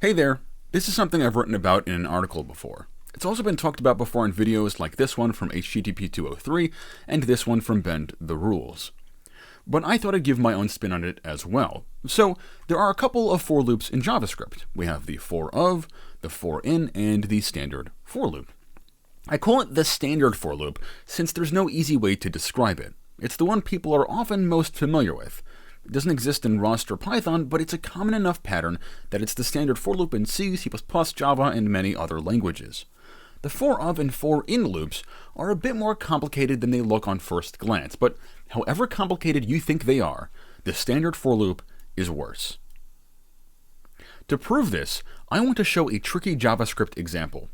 Hey there, this is something I've written about in an article before. It's also been talked about before in videos like this one from HTTP 203 and this one from Bend the Rules. But I thought I'd give my own spin on it as well. So there are a couple of for loops in JavaScript. We have the for of, the for in, and the standard for loop. I call it the standard for loop since there's no easy way to describe it. It's the one people are often most familiar with. It doesn't exist in Rust or Python, but it's a common enough pattern that it's the standard for loop in C, C++, Java, and many other languages. The for of and for in loops are a bit more complicated than they look on first glance, but however complicated you think they are, the standard for loop is worse. To prove this, I want to show a tricky JavaScript example.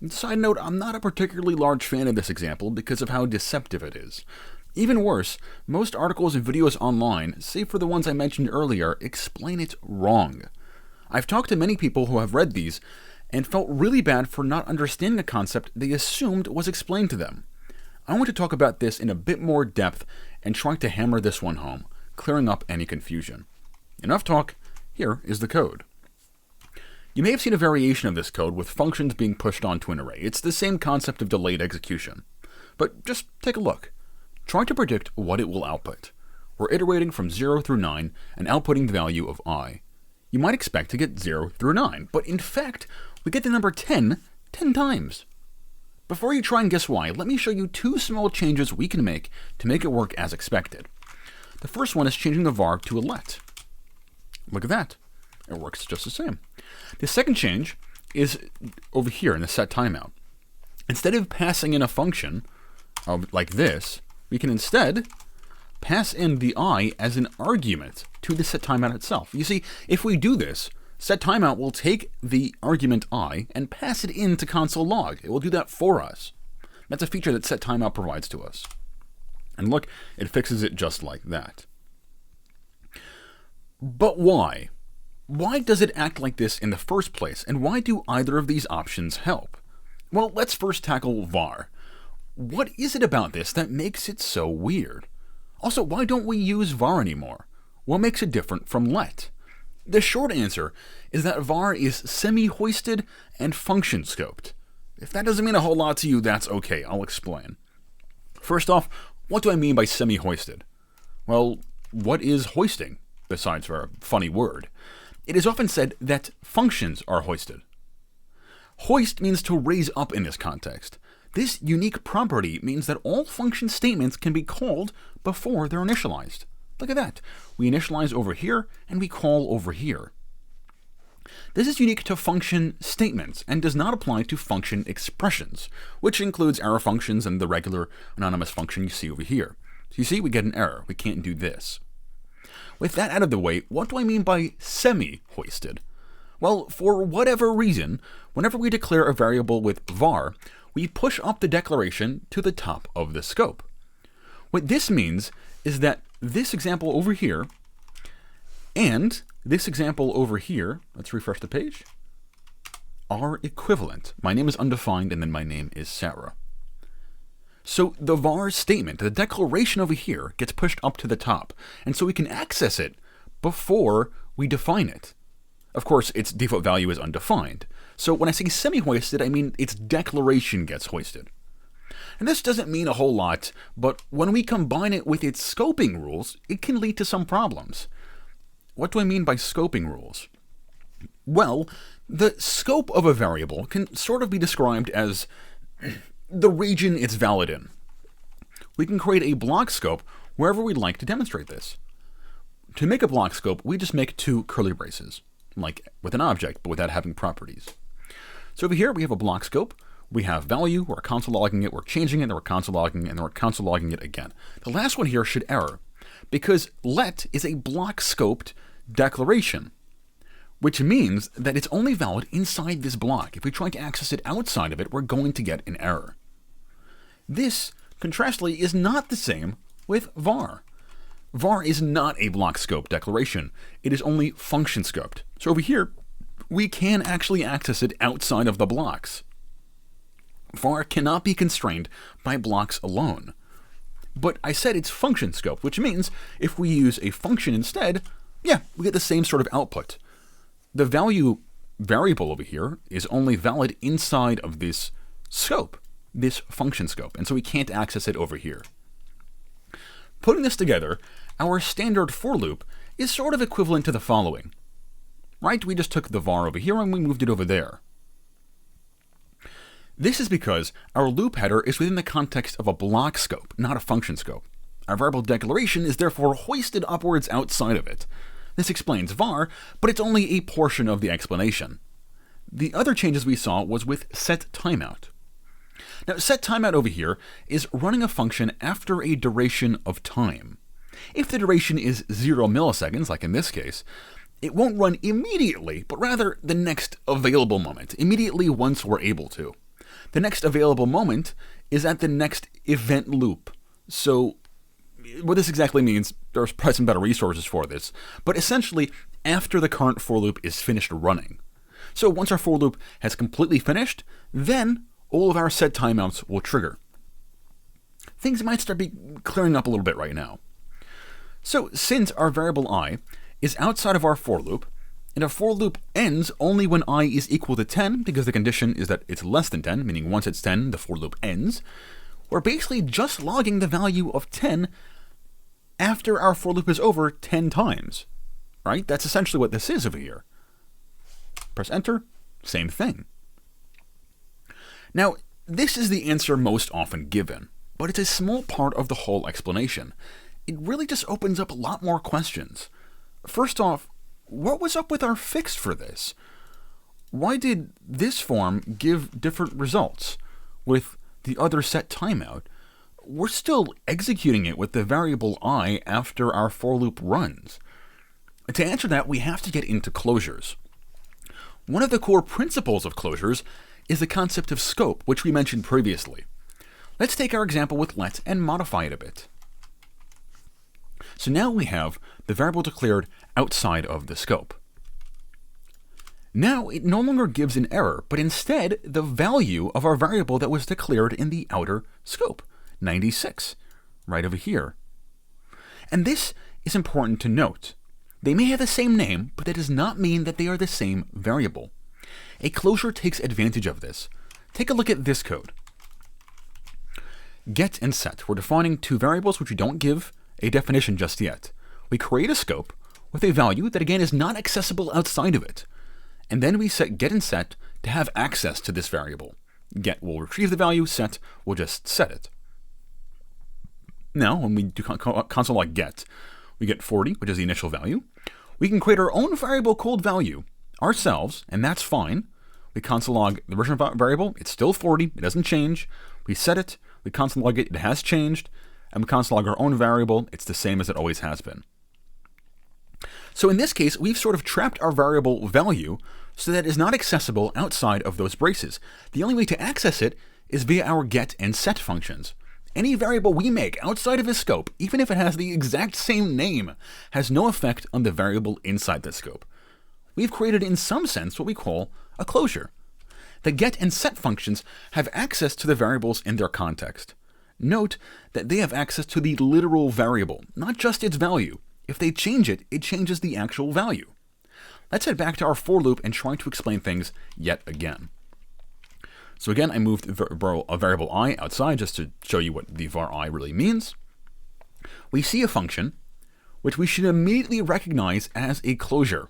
Side note, I'm not a particularly large fan of this example because of how deceptive it is. Even worse, most articles and videos online, save for the ones I mentioned earlier, explain it wrong. I've talked to many people who have read these and felt really bad for not understanding a concept they assumed was explained to them. I want to talk about this in a bit more depth and try to hammer this one home, clearing up any confusion. Enough talk, here is the code. You may have seen a variation of this code with functions being pushed onto an array. It's the same concept of delayed execution. But just take a look. Try to predict what it will output. We're iterating from 0 through 9 and outputting the value of I. You might expect to get 0 through 9, but in fact, we get the number 10 times. Before you try and guess why, let me show you two small changes we can make to make it work as expected. The first one is changing the var to a let. Look at that. It works just the same. The second change is over here in the setTimeout. Instead of passing in a function like this, we can instead pass in the I as an argument to the setTimeout itself. You see, if we do this, setTimeout will take the argument I and pass it into console log. It will do that for us. That's a feature that setTimeout provides to us. And look, it fixes it just like that. But why? Why does it act like this in the first place, and why do either of these options help? Well, let's first tackle var. What is it about this that makes it so weird? Also, why don't we use var anymore? What makes it different from let? The short answer is that var is semi-hoisted and function scoped. If that doesn't mean a whole lot to you, that's okay, I'll explain. First off, what do I mean by semi-hoisted? Well, what is hoisting, besides for a funny word? It is often said that functions are hoisted. Hoist means to raise up in this context. This unique property means that all function statements can be called before they're initialized. Look at that. We initialize over here, and we call over here. This is unique to function statements and does not apply to function expressions, which includes error functions and the regular anonymous function you see over here. So you see, we get an error. We can't do this. With that out of the way, what do I mean by semi-hoisted? Well, for whatever reason, whenever we declare a variable with var, we push up the declaration to the top of the scope. What this means is that this example over here and this example over here, let's refresh the page, are equivalent. My name is undefined and then my name is Sarah. So the var statement, the declaration over here, gets pushed up to the top, and so we can access it before we define it. Of course, its default value is undefined. So when I say semi-hoisted, I mean its declaration gets hoisted. And this doesn't mean a whole lot, but when we combine it with its scoping rules, it can lead to some problems. What do I mean by scoping rules? Well, the scope of a variable can sort of be described as the region it's valid in. We can create a block scope wherever we'd like to demonstrate this. To make a block scope, we just make two curly braces, like with an object, but without having properties. So over here, we have a block scope. We have value, we're console logging it, we're changing it, then we're console logging it, and then we're console logging it again. The last one here should error, because let is a block scoped declaration, which means that it's only valid inside this block. If we try to access it outside of it, we're going to get an error. This, contrastly, is not the same with var. var is not a block scope declaration. It is only function scoped. So over here, we can actually access it outside of the blocks. var cannot be constrained by blocks alone. But I said it's function scope, which means if we use a function instead, yeah, we get the same sort of output. The value variable over here is only valid inside of this scope, this function scope, and so we can't access it over here. Putting this together, our standard for loop is sort of equivalent to the following. Right? We just took the var over here and we moved it over there. This is because our loop header is within the context of a block scope, not a function scope. Our variable declaration is therefore hoisted upwards outside of it. This explains var, but it's only a portion of the explanation. The other changes we saw was with setTimeout. Now, setTimeout over here is running a function after a duration of time. If the duration is 0 milliseconds, like in this case, it won't run immediately, but rather the next available moment, immediately once we're able to. The next available moment is at the next event loop. So what this exactly means, there's probably some better resources for this, but essentially after the current for loop is finished running. So once our for loop has completely finished, then all of our setTimeouts will trigger. Things might start clearing up a little bit right now. So since our variable I is outside of our for loop, and a for loop ends only when I is equal to 10, because the condition is that it's less than 10, meaning once it's 10, the for loop ends, we're basically just logging the value of 10 after our for loop is over 10 times. Right? That's essentially what this is over here. Press enter, same thing. Now, this is the answer most often given, but it's a small part of the whole explanation. It really just opens up a lot more questions. First off, what was up with our fix for this? Why did this form give different results with the other setTimeout? We're still executing it with the variable I after our for loop runs. To answer that, we have to get into closures. One of the core principles of closures is the concept of scope, which we mentioned previously. Let's take our example with let and modify it a bit. So now we have the variable declared outside of the scope. Now it no longer gives an error, but instead the value of our variable that was declared in the outer scope, 96, right over here. And this is important to note. They may have the same name, but that does not mean that they are the same variable. A closure takes advantage of this. Take a look at this code. Get and set. We're defining two variables which we don't give a definition just yet. We create a scope with a value that again is not accessible outside of it. And then we set get and set to have access to this variable. Get will retrieve the value, set will just set it. Now, when we do console log get, we get 40, which is the initial value. We can create our own variable called value ourselves, and that's fine. We console log the version of variable, it's still 40, it doesn't change. We set it, we console log it, it has changed, and we console log our own variable, it's the same as it always has been. So in this case, we've sort of trapped our variable value so that it is not accessible outside of those braces. The only way to access it is via our get and set functions. Any variable we make outside of a scope, even if it has the exact same name, has no effect on the variable inside the scope. We've created in some sense what we call a closure. The get and set functions have access to the variables in their context. Note that they have access to the literal variable, not just its value. If they change it, it changes the actual value. Let's head back to our for loop and try to explain things yet again. So again, I moved a variable I outside just to show you what the var I really means. We see a function which we should immediately recognize as a closure.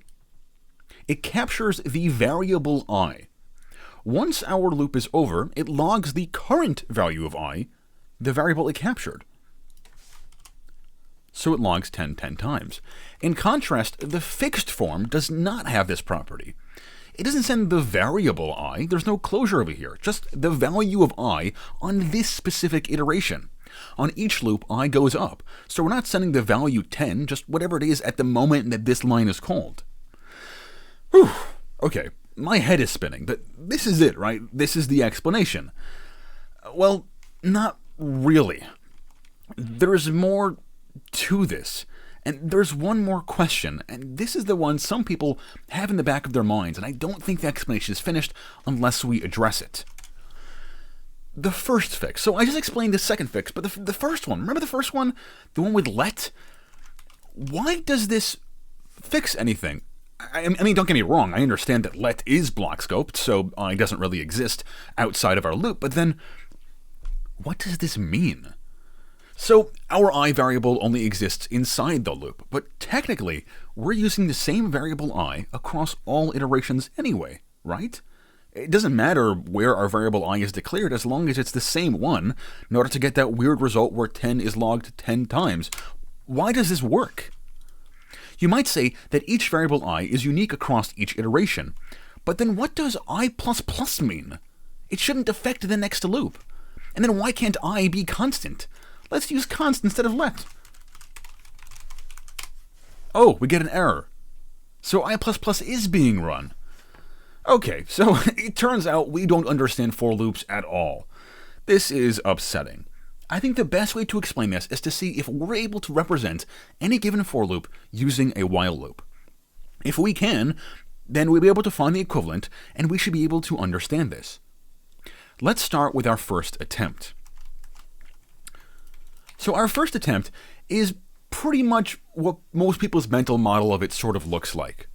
It captures the variable I. Once our loop is over, it logs the current value of I, the variable it captured. So it logs 10 times. In contrast, the fixed form does not have this property. It doesn't send the variable I, there's no closure over here, just the value of I on this specific iteration. On each loop, I goes up, so we're not sending the value 10, just whatever it is at the moment that this line is called. Whew, okay, my head is spinning, but this is it, right? This is the explanation. Well, not really. There's more to this. And there's one more question, and this is the one some people have in the back of their minds, and I don't think the explanation is finished unless we address it. The first fix. So I just explained the second fix, but the first one, remember the first one? The one with let? Why does this fix anything? I mean, don't get me wrong, I understand that let is block scoped, so I doesn't really exist outside of our loop, but then what does this mean? So our I variable only exists inside the loop, but technically we're using the same variable I across all iterations anyway, right? It doesn't matter where our variable I is declared as long as it's the same one in order to get that weird result where 10 is logged 10 times. Why does this work? You might say that each variable I is unique across each iteration, but then what does I++ mean? It shouldn't affect the next loop. And then why can't I be constant? Let's use const instead of let. Oh, we get an error. So I++ is being run. Okay, so it turns out we don't understand for loops at all. This is upsetting. I think the best way to explain this is to see if we're able to represent any given for loop using a while loop. If we can, then we'll be able to find the equivalent, and we should be able to understand this. Let's start with our first attempt. So our first attempt is pretty much what most people's mental model of it sort of looks like.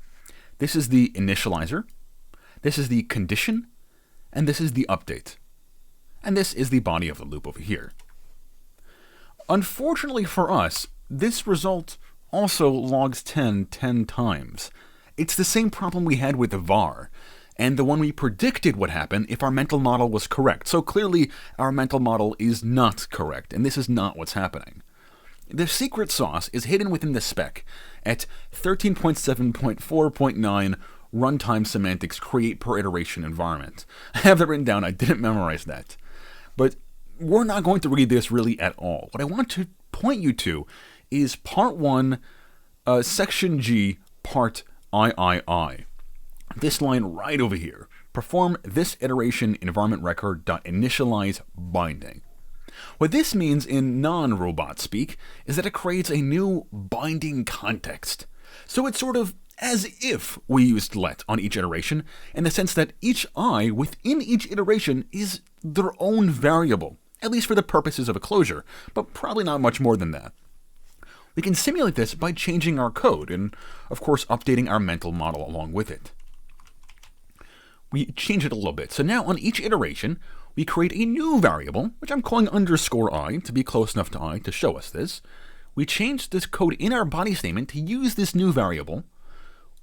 This is the initializer, this is the condition, and this is the update. And this is the body of the loop over here. Unfortunately for us, this result also logs 10 times. It's the same problem we had with the var, and the one we predicted would happen if our mental model was correct. So clearly, our mental model is not correct, and this is not what's happening. The secret sauce is hidden within the spec at 13.7.4.9 runtime semantics create per iteration environment. I have that written down, I didn't memorize that. But we're not going to read this really at all. What I want to point you to is part 1, section G, part III. This line right over here. Perform this iteration environment record.initialize binding. What this means in non-robot speak is that it creates a new binding context. So it's sort of as if we used let on each iteration, in the sense that each I within each iteration is their own variable, at least for the purposes of a closure, but probably not much more than that. We can simulate this by changing our code and, of course, updating our mental model along with it. We change it a little bit. So now on each iteration, we create a new variable, which I'm calling _I to be close enough to I to show us this. We change this code in our body statement to use this new variable.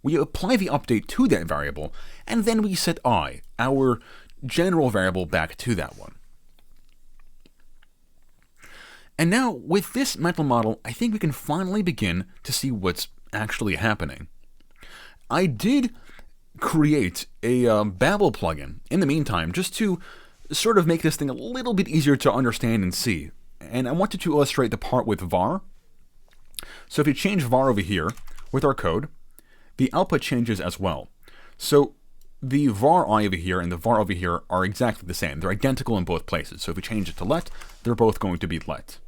We apply the update to that variable, and then we set I, our general variable, back to that one. And now, with this mental model, I think we can finally begin to see what's actually happening. I did create a Babel plugin in the meantime, just to sort of make this thing a little bit easier to understand and see. And I wanted to illustrate the part with var. So if you change var over here with our code, the output changes as well. So the var I over here and the var over here are exactly the same. They're identical in both places. So if we change it to let, they're both going to be let.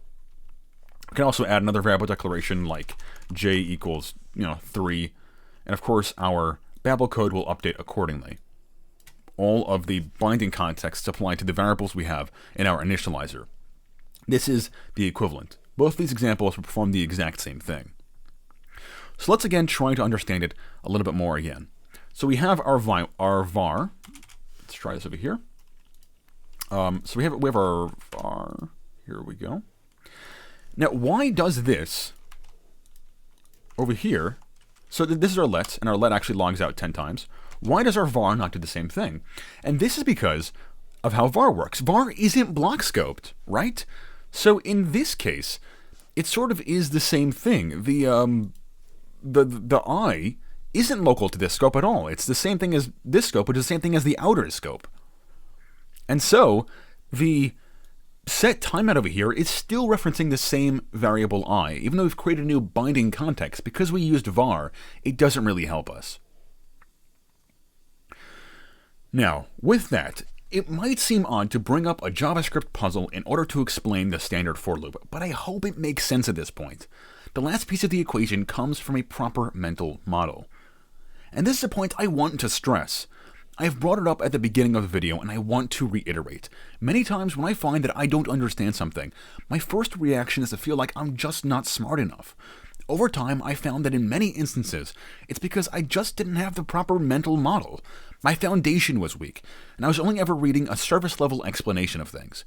We can also add another variable declaration like j equals 3. And of course, our Babel code will update accordingly. All of the binding contexts apply to the variables we have in our initializer. This is the equivalent. Both these examples will perform the exact same thing. So let's again try to understand it a little bit more again. So we have our var. Let's try this over here. So we have our var. Here we go. Now, why does this over here? So this is our let, and our let actually logs out 10 times. Why does our var not do the same thing? And this is because of how var works. Var isn't block scoped, right? So in this case, it sort of is the same thing. The I isn't local to this scope at all. It's the same thing as this scope, which is the same thing as the outer scope. And so the setTimeout over here is still referencing the same variable I. Even though we've created a new binding context, because we used var, it doesn't really help us. Now, with that, it might seem odd to bring up a JavaScript puzzle in order to explain the standard for loop, but I hope it makes sense at this point. The last piece of the equation comes from a proper mental model. And this is a point I want to stress. I've brought it up at the beginning of the video, and I want to reiterate. Many times when I find that I don't understand something, my first reaction is to feel like I'm just not smart enough. Over time, I found that in many instances, it's because I just didn't have the proper mental model. My foundation was weak, and I was only ever reading a surface-level explanation of things.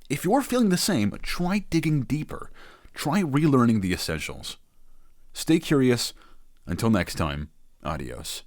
If you're feeling the same, try digging deeper. Try relearning the essentials. Stay curious. Until next time, adios.